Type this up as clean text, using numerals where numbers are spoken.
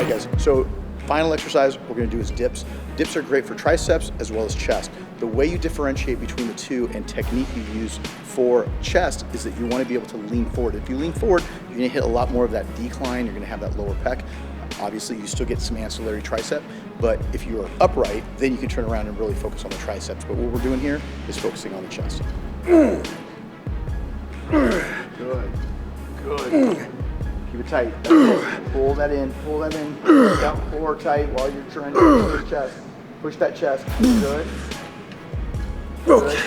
right, guys, so final exercise we're gonna do is dips. Dips are great for triceps as well as chest. The way you differentiate between the two and technique you use for chest is that you wanna be able to lean forward. If you lean forward, you're gonna hit a lot more of that decline, you're gonna have that lower pec. Obviously, you still get some ancillary tricep, but if you are upright, then you can turn around and really focus on the triceps. But what we're doing here is focusing on the chest. Good. Good. Keep it tight. That's it. Pull that in. Pull that in. Down core tight while you're trying to push your chest. Push that chest. Good. Good.